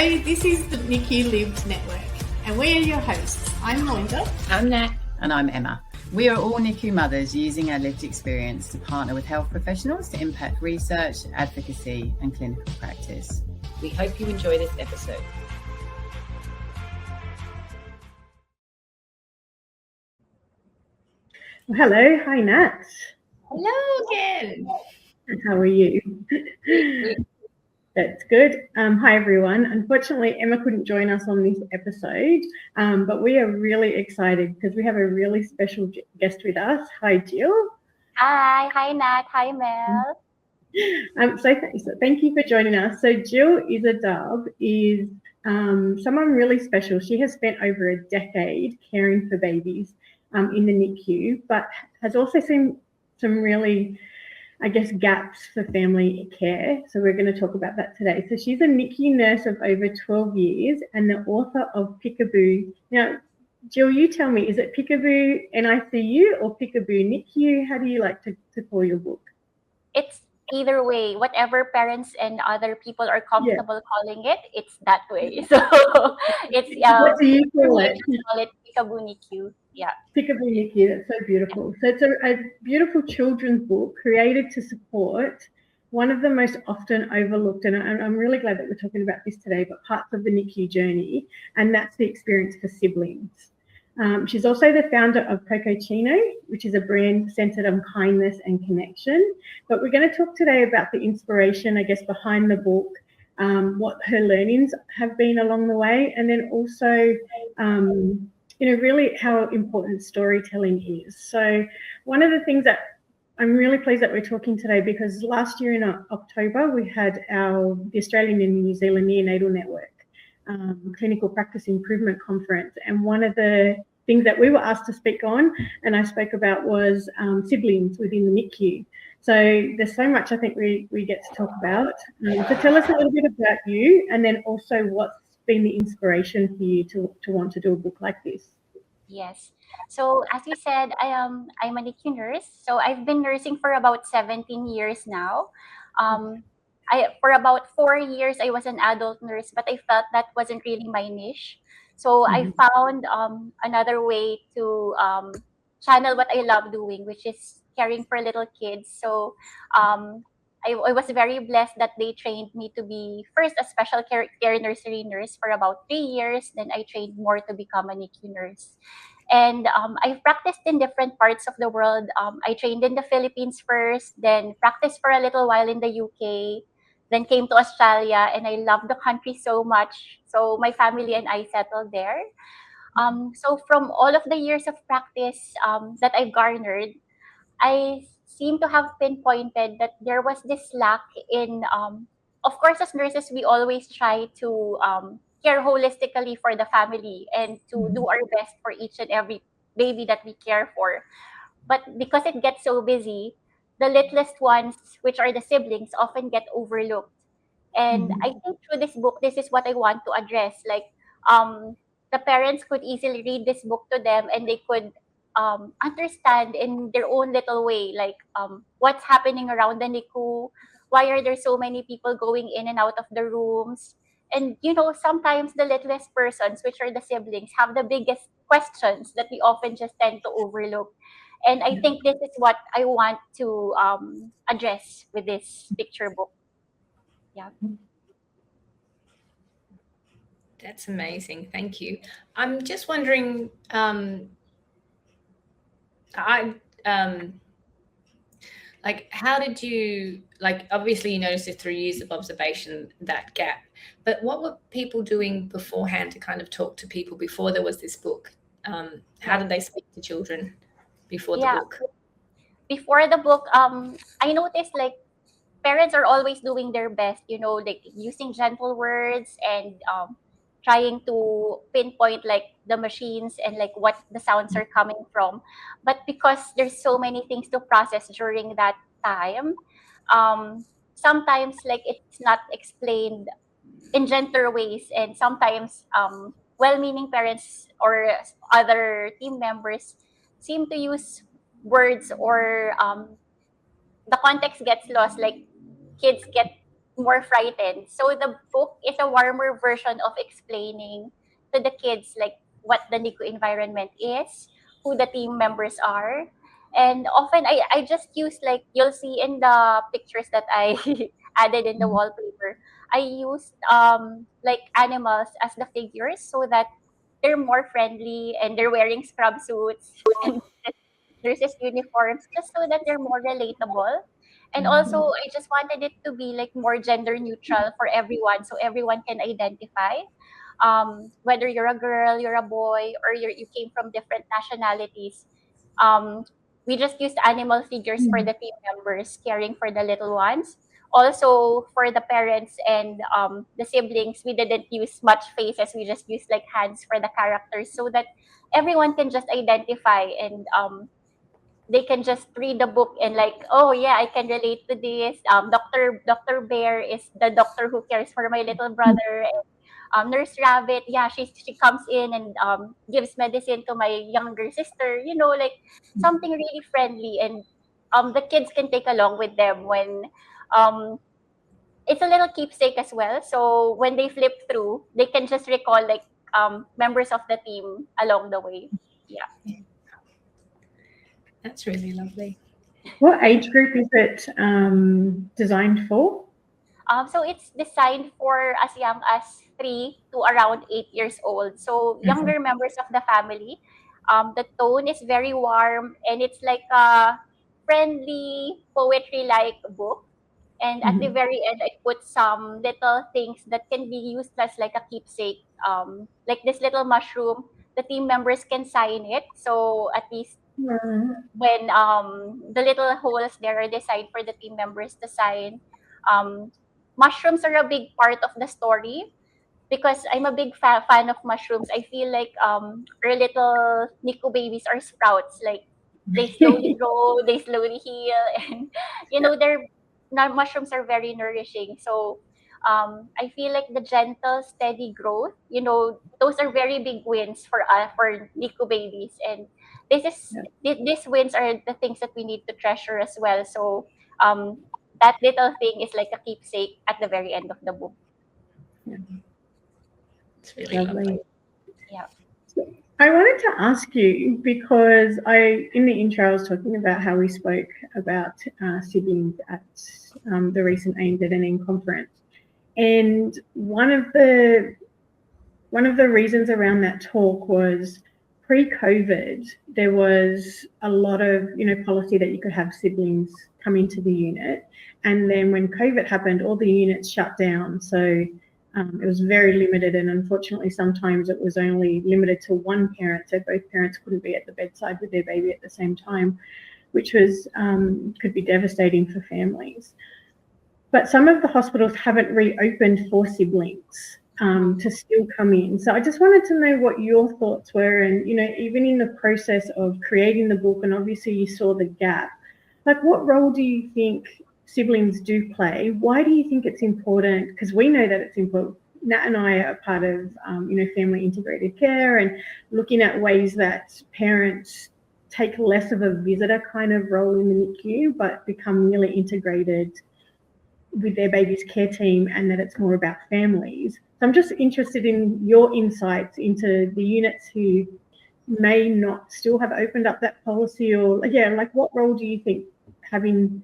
Hello, this is the NICU Lived Network, and we are your hosts. I'm Melinda. I'm Nat. And I'm Emma. We are all NICU mothers using our lived experience to partner with health professionals to impact research, advocacy, and clinical practice. We hope you enjoy this episode. Hello, hi Nat. Hello again. How are you? That's good. Hi everyone. Unfortunately, Emma couldn't join us on this episode, but we are really excited because we have a really special guest with us. Hi, Jill. Hi Nat. Hi Mel. So thank you for joining us. So Jill Iza Daub is someone really special. She has spent over a decade caring for babies in the NICU, but has also seen some really, I guess, gaps for family care. So we're going to talk about that today. So she's a NICU nurse of over 12 years and the author of Peekaboo. Now, Jill, you tell me, is it Peekaboo NICU or Peekaboo NICU? How do you like to call your book? It's either way, whatever parents and other people are comfortable calling it, it's that way. So it's what do you call it? Call it Peekaboo NICU. Yeah. Peekaboo NICU, that's so beautiful. So it's a beautiful children's book created to support one of the most often overlooked, and I'm really glad that we're talking about this today, but parts of the NICU journey, and that's the experience for siblings. She's also the founder of Cococino, which is a brand centered on kindness and connection. But we're going to talk today about the inspiration, I guess, behind the book, what her learnings have been along the way, and then also really how important storytelling is. So one of the things that I'm really pleased that we're talking today, because last year in October, we had the Australian and New Zealand Neonatal Network Clinical Practice Improvement Conference. And one of the things that we were asked to speak on, and I spoke about, was siblings within the NICU. So there's so much I think we get to talk about. So tell us a little bit about you, and then also what's been the inspiration for you to want to do a book like this. Yes. So as you said, I'm a NICU nurse. So I've been nursing for about 17 years now. For about 4 years, I was an adult nurse, but I felt that wasn't really my niche. So I found another way to channel what I love doing, which is caring for little kids. So I was very blessed that they trained me to be first a special care nursery nurse for about 3 years. Then I trained more to become a NICU nurse. And I've practiced in different parts of the world. I trained in the Philippines first, then practiced for a little while in the UK, then came to Australia, and I love the country so much. So my family and I settled there. So from all of the years of practice that I've garnered, I seem to have pinpointed that there was this lack in, of course, as nurses, we always try to care holistically for the family and to do our best for each and every baby that we care for. But because it gets so busy, the littlest ones, which are the siblings, often get overlooked. And I think through this book, this is what I want to address. Like, the parents could easily read this book to them and they could understand in their own little way, like what's happening around the NICU, why are there so many people going in and out of the rooms, and sometimes the littlest persons, which are the siblings, have the biggest questions that we often just tend to overlook. And I think this is what I want to address with this picture book. Yeah. That's amazing. Thank you. I'm just wondering, how did you, obviously you noticed it through years of observation, that gap, but what were people doing beforehand to kind of talk to people before there was this book? How did they speak to children before the book? Before the book, I noticed parents are always doing their best, using gentle words and trying to pinpoint the machines and what the sounds are coming from. But because there's so many things to process during that time, sometimes it's not explained in gentler ways, and sometimes well-meaning parents or other team members seem to use words or the context gets lost, like kids get more frightened. So the book is a warmer version of explaining to the kids like what the NICU environment is, who the team members are. And often I just use, like you'll see in the pictures that I added in the wallpaper, I used like animals as the figures so that they're more friendly and they're wearing scrub suits and nurses uniforms just so that they're more relatable. And also I just wanted it to be like more gender neutral for everyone so everyone can identify, whether you're a girl, you're a boy, or you came from different nationalities. um, we just used animal figures for the team members caring for the little ones. Also for the parents and the siblings, we didn't use much faces. We just used like hands for the characters so that everyone can just identify, and they can just read the book and like, oh yeah, I can relate to this. Dr. Bear is the doctor who cares for my little brother. And, Nurse Rabbit, yeah, she comes in and gives medicine to my younger sister. You know, like something really friendly, and the kids can take along with them when um it's a little keepsake as well. So when they flip through, they can just recall like members of the team along the way. Yeah. That's really lovely. What age group is it designed for? So it's designed for as young as 3 to around 8 years old. So younger members of the family. The tone is very warm and it's like a friendly poetry-like book. And at the very end, I put some little things that can be used as like a keepsake. Like this little mushroom, the team members can sign it. So at least when the little holes there are designed for the team members to sign. Um, Mushrooms are a big part of the story because I'm a big fan of mushrooms. I feel like our little NICU babies are sprouts. Like they slowly grow, they slowly heal, and their mushrooms are very nourishing. So I feel like the gentle, steady growth. Those are very big wins for NICU babies, and this is these wins are the things that we need to treasure as well. So that little thing is like a keepsake at the very end of the book. It's really lovely. Yeah. I wanted to ask you because in the intro, I was talking about how we spoke about siblings at the recent ANZNN conference, and one of the reasons around that talk was pre-COVID. There was a lot of policy that you could have siblings come into the unit, and then when COVID happened, all the units shut down. So it was very limited, and unfortunately, sometimes it was only limited to one parent, so both parents couldn't be at the bedside with their baby at the same time, which was could be devastating for families. But some of the hospitals haven't reopened for siblings to still come in. So I just wanted to know what your thoughts were, and even in the process of creating the book, and obviously you saw the gap. Like, what role do you think siblings do play? Why do you think it's important? Because we know that it's important. Nat and I are part of, family integrated care and looking at ways that parents take less of a visitor kind of role in the NICU, but become really integrated with their baby's care team, and that it's more about families. So I'm just interested in your insights into the units who may not still have opened up that policy, or what role do you think having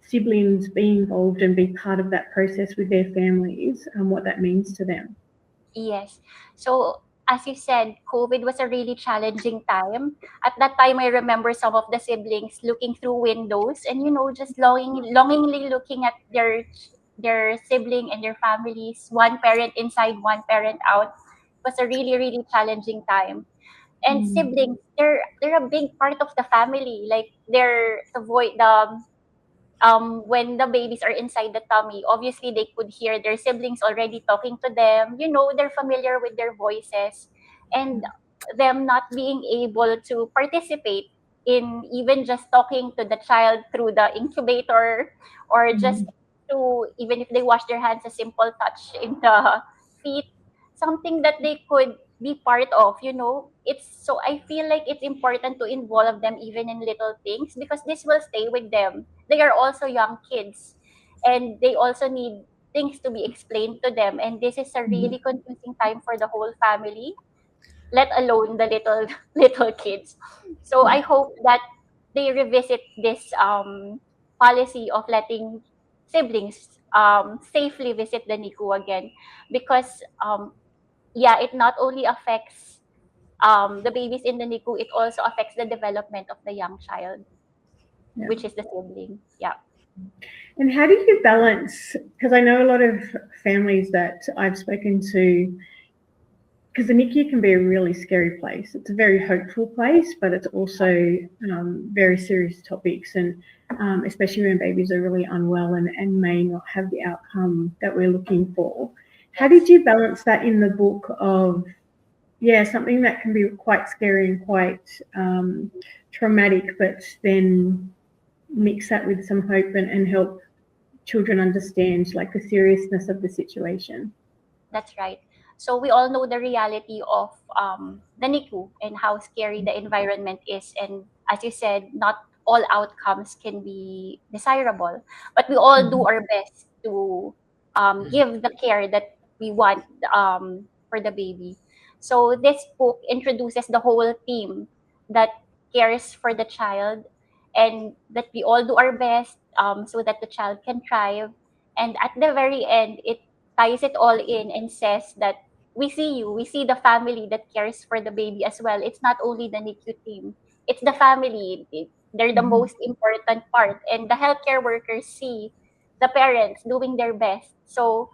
siblings be involved and be part of that process with their families and what that means to them? Yes. So as you said, COVID was a really challenging time. At that time, I remember some of the siblings looking through windows and just longingly looking at their sibling and their families, one parent inside, one parent out. It was a really, really challenging time. And siblings, they're a big part of the family. Like they're when the babies are inside the tummy, obviously they could hear their siblings already talking to them. They're familiar with their voices, and them not being able to participate in even just talking to the child through the incubator, or just to, even if they wash their hands, a simple touch in the feet, something that they could be part of. It's so I feel like it's important to involve them even in little things because this will stay with them. They are also young kids, and they also need things to be explained to them, and this is a really confusing time for the whole family, let alone the little little kids. So I hope that they revisit this policy of letting siblings safely visit the NICU again, because yeah, it not only affects the babies in the NICU, it also affects the development of the young child, Yeah. which is the sibling. Yeah. And how do you balance? Because I know a lot of families that I've spoken to, because the NICU can be a really scary place. It's a very hopeful place, but it's also very serious topics, and especially when babies are really unwell and may not have the outcome that we're looking for. How did you balance that in the book of, yeah, something that can be quite scary and quite traumatic, but then mix that with some hope and help children understand like the seriousness of the situation? That's right. So we all know the reality of the NICU and how scary the environment is. And as you said, not all outcomes can be desirable, but we all do our best to give the care that we want for the baby. So this book introduces the whole team that cares for the child, and that we all do our best so that the child can thrive. And at the very end, it ties it all in and says that we see you, we see the family that cares for the baby as well. It's not only the NICU team, it's the family. They're the most important part. And the healthcare workers see the parents doing their best. So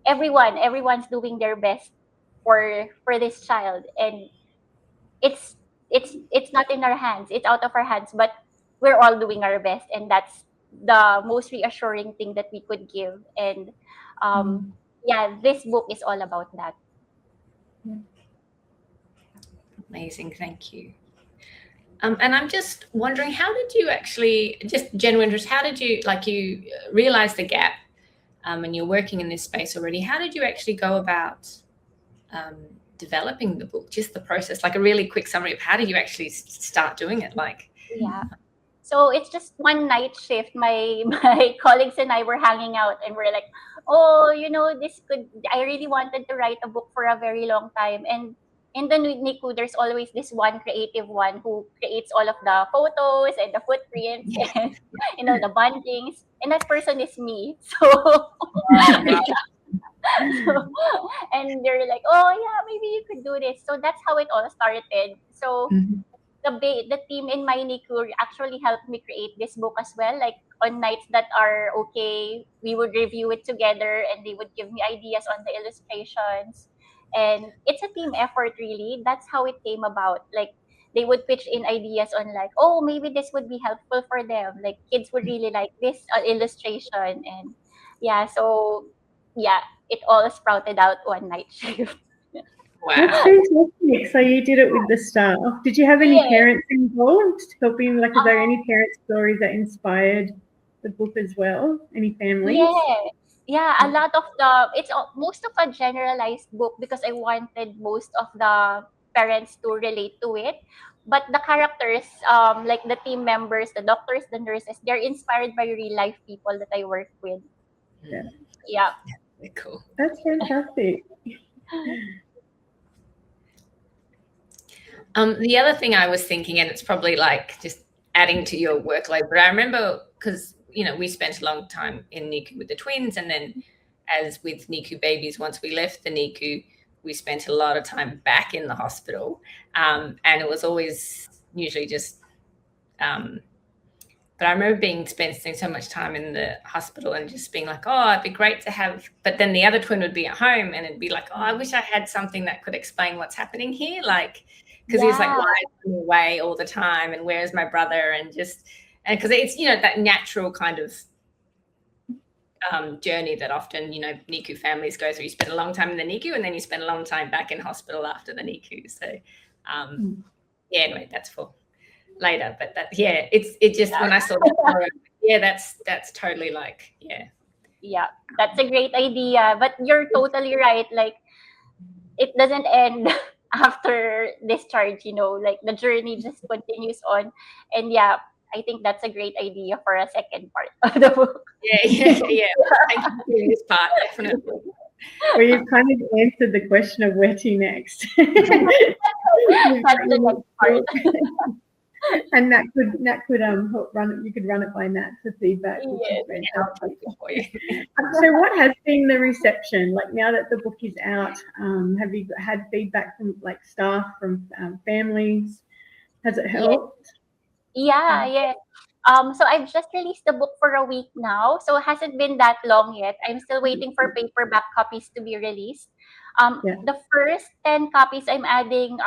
everyone's doing their best for this child. And it's not in our hands, it's out of our hands, but we're all doing our best, and that's the most reassuring thing that we could give. And yeah, this book is all about that. Amazing, thank you. And I'm just wondering, how did you actually, just genuine interest, how did you, like, you realize the gap and you're working in this space already, how did you actually go about developing the book, just the process, like a really quick summary of how did you actually start doing it? Like, Yeah. So it's just one night shift. My colleagues and I were hanging out, and we're like, oh, I really wanted to write a book for a very long time. And in the NICU, there's always this one creative one who creates all of the photos and the footprints and, the bundlings. And that person is me. So, and they're like, oh yeah, maybe you could do this. So that's how it all started. So the team in my NICU actually helped me create this book as well. Like, on nights that are okay, we would review it together, and they would give me ideas on the illustrations. And it's a team effort, really. That's how it came about. Like, they would pitch in ideas on, like, oh, maybe this would be helpful for them. Like, kids would really like this illustration. And yeah, so yeah, it all sprouted out one night shift. That's wow. fantastic. So you did it with the staff. Did you have any Yeah. parents involved helping? Like, are there any parent stories that inspired the book as well? Any families? Yeah, a lot of most of a generalized book, because I wanted most of the parents to relate to it. But the characters, like the team members, the doctors, the nurses, they're inspired by real life people that I work with. Yeah. Yeah. Very cool. That's fantastic. The other thing I was thinking, and it's probably like just adding to your workload, but I remember, because we spent a long time in NICU with the twins, and then as with NICU babies, once we left the NICU, we spent a lot of time back in the hospital, and it was always usually just but I remember spending so much time in the hospital and just being like, oh, it'd be great to have, but then the other twin would be at home, and it'd be like, oh, I wish I had something that could explain what's happening here, like, because he was like, why is he away all the time, and where's my brother, and because it's that natural kind of journey that often NICU families go through. You spend a long time in the NICU, and then you spend a long time back in hospital after the NICU. So yeah, anyway, that's for later. But it just when I saw that, that's totally like, Yeah, that's a great idea. But you're totally right. Like, it doesn't end after discharge, like the journey just continues on. And yeah, I think that's a great idea for a second part of the book. Yeah. Thank you for doing this part, definitely. Well, you've kind of answered the question of where to next. That's the next part. And that could help run. You could run it by Nat for feedback. Yes, I'll take it for you. So, what has been the reception? Like now that the book is out, have you had feedback from like staff, from families? Has it helped? Yeah. So I've just released the book for a week now, so it hasn't been that long yet. I'm still waiting for paperback copies to be released. The first 10 copies I'm adding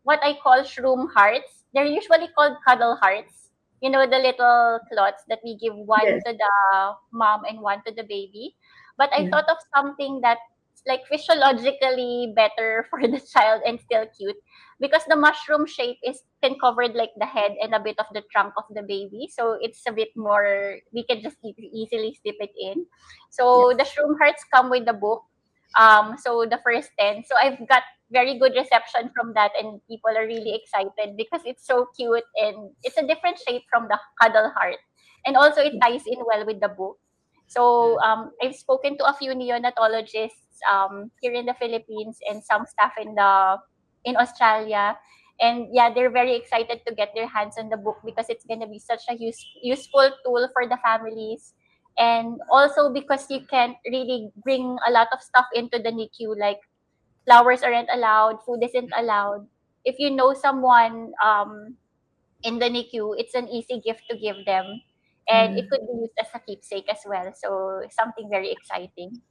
what I call shroom hearts. They're usually called cuddle hearts. You know, the little clots that we give one to the mom and one to the baby. But I thought of something that's like physiologically better for the child and still cute, because the mushroom shape can cover like the head and a bit of the trunk of the baby, so it's a bit more, we can just easily slip it in. So the shroom hearts come with the book. So the first 10, so I've got very good reception from that, and people are really excited because it's so cute and it's a different shape from the cuddle heart, and also it ties in well with the book. So I've spoken to a few neonatologists here in the Philippines and some staff in Australia, and they're very excited to get their hands on the book because it's going to be such a useful tool for the families, and also because you can't really bring a lot of stuff into the NICU, like flowers aren't allowed, food isn't allowed. If you know someone in the NICU, it's an easy gift to give them, and it could be used as a keepsake as well. So something very exciting.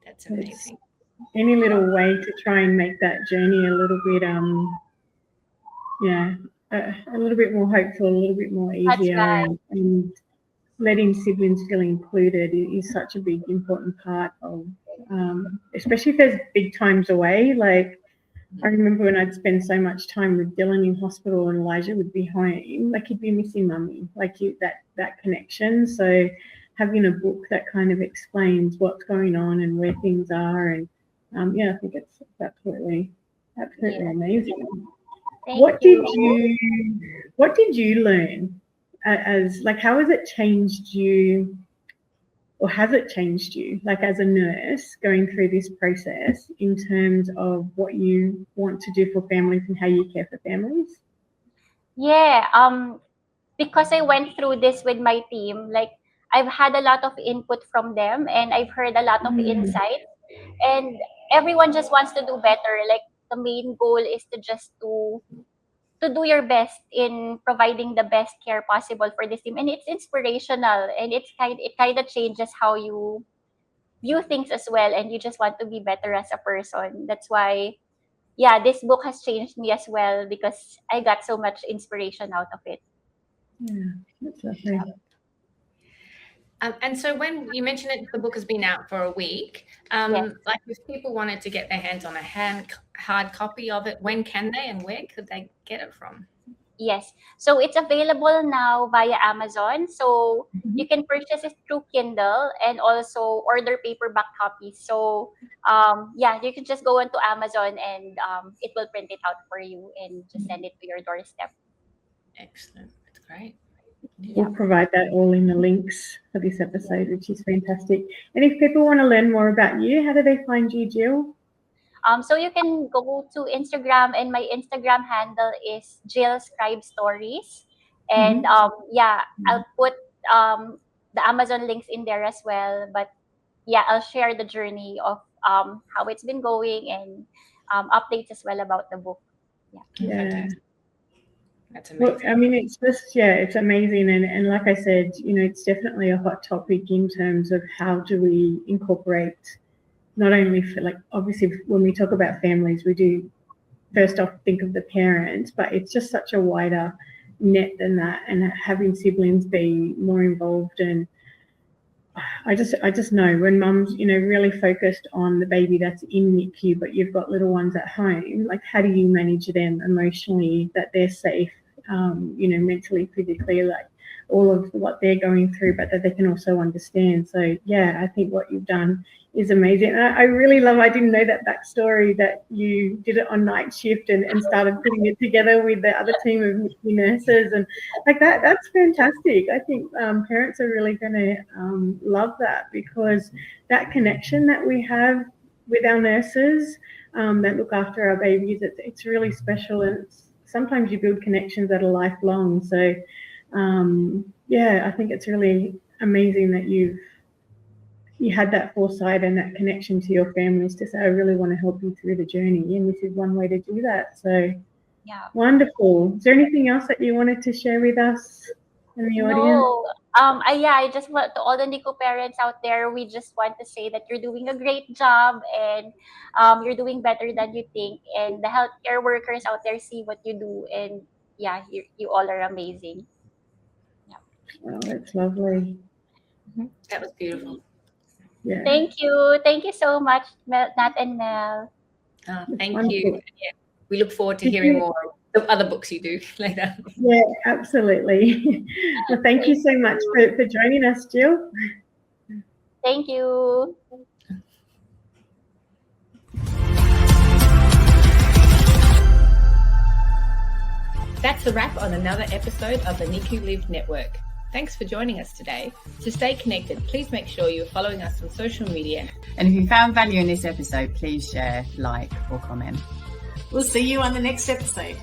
That's amazing. Any little way to try and make that journey a little bit a little bit more hopeful, a little bit more easier. Right. And letting siblings feel included is such a big important part of especially if there's big times away. Like I remember when I'd spend so much time with Dylan in hospital and Elijah would be home, like he'd be missing mummy, like that connection. So having a book that kind of explains what's going on and where things are, and I think it's absolutely amazing. What did you learn as, like, how has it changed you, or has it changed you, like as a nurse going through this process in terms of what you want to do for families and how you care for families? Because I went through this with my team, like I've had a lot of input from them and I've heard a lot of insights, and everyone just wants to do better. Like the main goal is to just to do your best in providing the best care possible for this team, and it's inspirational, and it kind of changes how you view things as well, and you just want to be better as a person. That's why this book has changed me as well, because I got so much inspiration out of it. That's lovely. And so when you mentioned it, the book has been out for a week, like if people wanted to get their hands on a hard copy of it, when can they and where could they get it from? Yes, so it's available now via Amazon. So you can purchase it through Kindle and also order paperback copies. So you can just go onto Amazon and it will print it out for you and just send it to your doorstep. Excellent, that's great. We'll provide that all in the links for this episode, which is fantastic. And if people want to learn more about you, how do they find you, Jill? So you can go to Instagram, and my Instagram handle is Jill Scribe Stories. And I'll put the Amazon links in there as well. But I'll share the journey of how it's been going and updates as well about the book. That's amazing. Well, I mean, it's just, it's amazing. And like I said, it's definitely a hot topic in terms of how do we incorporate, not only for, like, obviously when we talk about families, we do first off think of the parents, but it's just such a wider net than that, and having siblings be more involved. And I just know when mum's, really focused on the baby that's in NICU, but you've got little ones at home, like how do you manage them emotionally, that they're safe, mentally, physically, like all of what they're going through, but that they can also understand. So yeah, I think what you've done is amazing. And I really love, I didn't know that backstory that you did it on night shift and started putting it together with the other team of NICU nurses, and like that's fantastic. I think parents are really going to love that, because that connection that we have with our nurses that look after our babies, it's really special, and sometimes you build connections that are lifelong. So yeah, I think it's really amazing that you had that foresight and that connection to your families to say, I really want to help you through the journey, and this is one way to do that. So Yeah. wonderful. Is there anything else that you wanted to share with us in the audience? No. I just want to all the NICU parents out there, we just want to say that you're doing a great job, and you're doing better than you think. And the healthcare workers out there see what you do, and yeah, you all are amazing. Oh, that's lovely. That was beautiful. Yeah. Thank you so much, Nat and Mel. Thank Wonderful. you. Yeah, we look forward to hearing more of the other books you do later. Yeah, absolutely. Well, thank you so much for joining us, Jill. Thank you. That's a wrap on another episode of the NICU Live Network. Thanks for joining us today. To stay connected, please make sure you're following us on social media. And if you found value in this episode, please share, like, or comment. We'll see you on the next episode.